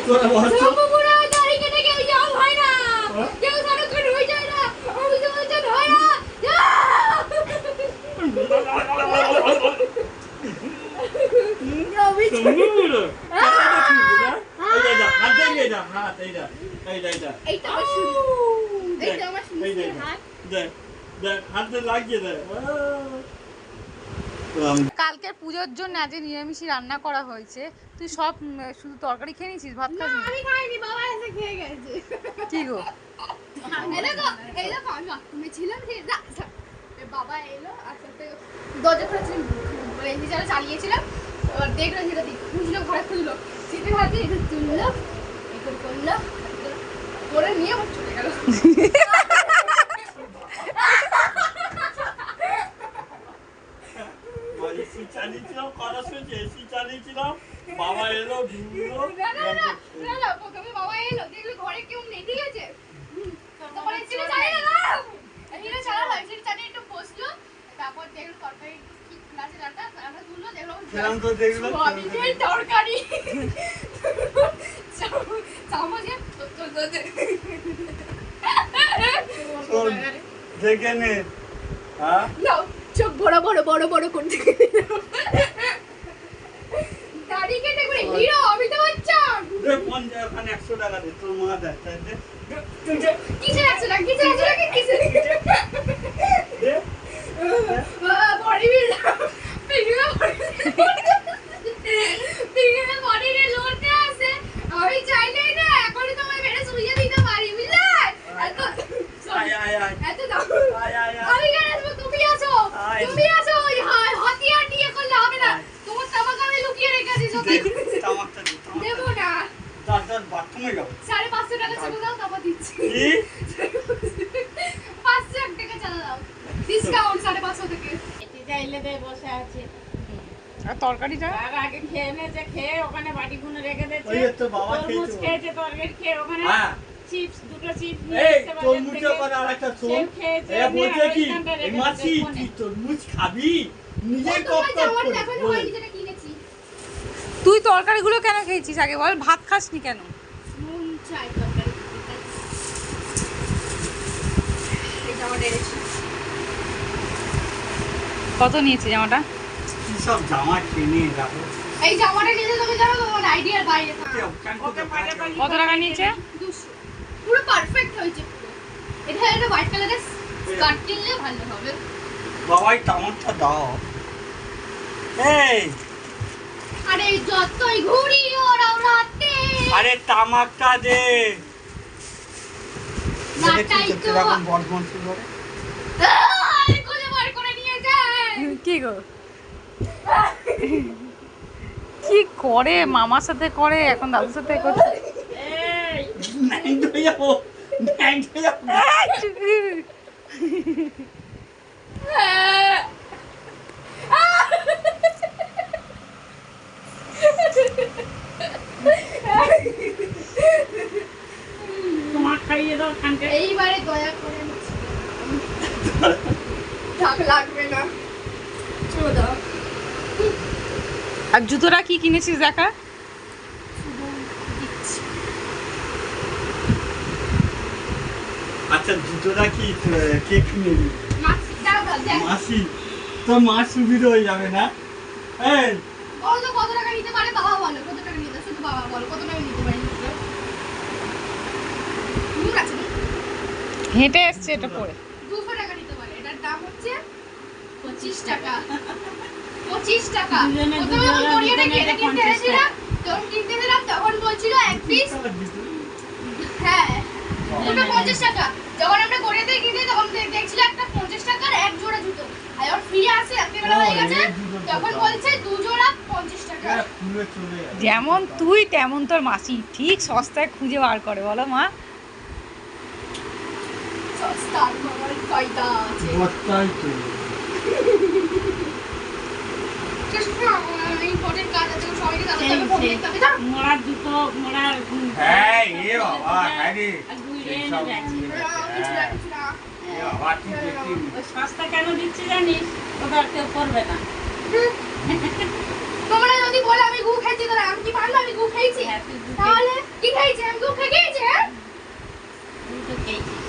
তোরা বলছো সম্পূর্ণ দাড়ি কেটে কেউ যাও হয় না, কেউ সারাক্ষণ হয়ে যায় না, আমি তো বলছি হয় না। কালকের পুজোর জন্য আজ নিরামিষই রান্না করা হয়েছে। তুই সব শুধু তরকারি খেয়ে নিয়েছিস, ভাত খাস? আমি খাইনি, বাবা এসে খেয়ে গেছে। কি গো এই দেখো আমি বাথরুমে ছিলাম, বাবা এলো আস্তে দরজা খুলেছিলাম, এনজিজারা চালিয়েছিলাম, এবার দেখলো সেটা খুঁজলো, ঘরে খুঁজলো, সেটা ভাবছি এটা তুললো, এটা করলো, করে নিয়ে আবার চলে গেল। বাবা এলো প্রথমে বাবা এলো, দেখলো ঘরে কেউ নেই, ঠিক আছে, তারপরে ছেলে চালিয়ে গেল, এখানে চালা হয়, ছেলে চালিয়ে একটু বসলো, তারপর দেখলো তরকারি কি ক্লাসে ডাটা, আমরা তুললো, দেখলো সয়াবিনের তরকারি, চামচে দেখে নে, হ্যাঁ চোখ বড় বড় বড় বড় করতে, দাড়ি কেটে করে হিরো অমিতাভ বচ্চন। 100 টাকা দে, তোর মা দেয় কিসের 100 টাকা, কিসের 100 টাকা, কিসের বডি বিল্ড পিগমে বডি রে লড়তে আছে, আমি চাইলেই না এখনই তোমায় মেরে শুইয়ে দিতে পারি, বুঝলে? এত দাও, আমি কেন আসবো, তুমি আসো, তুমি আসো, হাতিয়ার নিয়ে করলে হবে না, তোমার তামাক আমি লুকিয়ে রেখেছি, তামাকটা দেবো না, বাথরুমে যাবো 550 টাকা চাঁদা দাও, তারপর দিচ্ছি 500 টাকা চাঁদা দাও, ডিসকাউন্ট 550 থেকে। এটি চাইলে দে বসে আছে, আর তরকারিটা আর আগে খেয়ে নেছে, খেয়ে ওখানে বাটি গুনে রেখে দিয়েছে, ওই তো বাবা তরমুজ খেয়েছে খেয়েছে, তরকারি খেয়ে ওখানে হ্যাঁ চিপস, দুটো চিপস এই নিয়ে এসে বাজার তরমুজের থেকে পরে আরেকটা সেও শোন খেয়েছে, এরা নিয়ে বলছে কি ওইখানটা রেখে এই মাসি দিয়েছে তুই ফোনে। তরমুজ খাবি নিজে তোমার কষ্ট জামাটা করে এখন বল। হয়নি, যেটা কিনেছি তুই তরকারিগুলো কেন খেয়েছিস আগে বল, ভাত খাসনি কেন? নুন চাই তরকারি, এই জামাটা এনেছি, কত নিয়েছে জামাটা? কি সব জামা কিনে রাখো এই জামাটা নিয়ে তুমি জানো তোমার আইডিয়ার বাইরে থাকে, ওকে পাটাপাটি কত টাকা নিয়েছে? 200 পুরো পারফেক্ট হয়েছে পুরো, এটা একটা হোয়াইট কালারের স্কার্ট কিনলে ভালো হবে। বাবাই তামাকটা দাও এই আরে যতই ঘুরি ওরাও রাতে, আরে তামাকটা দে নাটাই তো এরকম বর্ধমান শুরু করে কোলে বার করে নিয়ে যায়। কি গো কি করে, মামার সাথে করে, এখন দাদুর সাথে করছে। এই নাই তো যাবো নাই তো যাবো তোমার খাইয়ে দাও খানকে, এইবারে দয়া করে থাক, লাগবে না, চলো দাও। আর জুতোটা কি কিনেছিস দেখা? আচ্ছা জুতোটা কি কে কিনে দিল মাসি দাও দাও দেখ, মাসি তো মাস সুবিধা হয়ে যাবে না এই বলো তো কত টাকা নিতে পারে, বাবা বলো কত টাকা নিতে, শুধু বাবা বলো কত টাকা নিতে পারে। ঠিক আছে, হেঁটে এসছে এটা পরে। 200 টাকা নিতে পারে, এটার দাম হচ্ছে 25 টাকা, 25 টাকা। দুজনে প্রথমে যখন দুজনে কোরিয়ানে দুজনে কিনতে 50 এসেছিলাম, তখন কিনতে দিলাম, তখন বলছিল এক পিস, হ্যাঁ ওটা 50 টাকা। যখন আমরা কোরিয়াতে কিনে তখন দেখছিল একটা 50 টাকার এক জোড়া জুতো, আর যখন ফ্রি আসে একেবারে হয়ে গেছে, তখন বলছে 2 জোড়া 50 টাকা। খুলে চলে যাবে যেমন তুই তেমন তোর মাসি, ঠিক সস্তায় খুঁজে বার করে, বলো মা? সস্তার বাবার ফায়দা আছে। বস্তায় তো ইম্পর্টেন্ট কাজ আছে, সবাইকে জানাতে হবে, ফোন দেখতে হবে, দাঁড়াও। মোড়ার জুতো, মোড়ার হ্যাঁ এ বাবা হ্যাঁ রে আর দুই রে এই এনে সব দেয়। কিছু না, কিছু না। এ বাবা ঠিক দেখি ওই সস্তা কেন দিচ্ছি জানিস, ওটা আর কেউ করবে না। তোমরা যদি বলে আমি গু খেয়েছি, তাহলে আমি কি পারবো আমি গু খেয়েছি? হ্যাঁ, তুই গু তাহলে কি খাইছে? আমি খুব খেয়েছে, হ্যাঁ? তুই তো খেয়েছিস।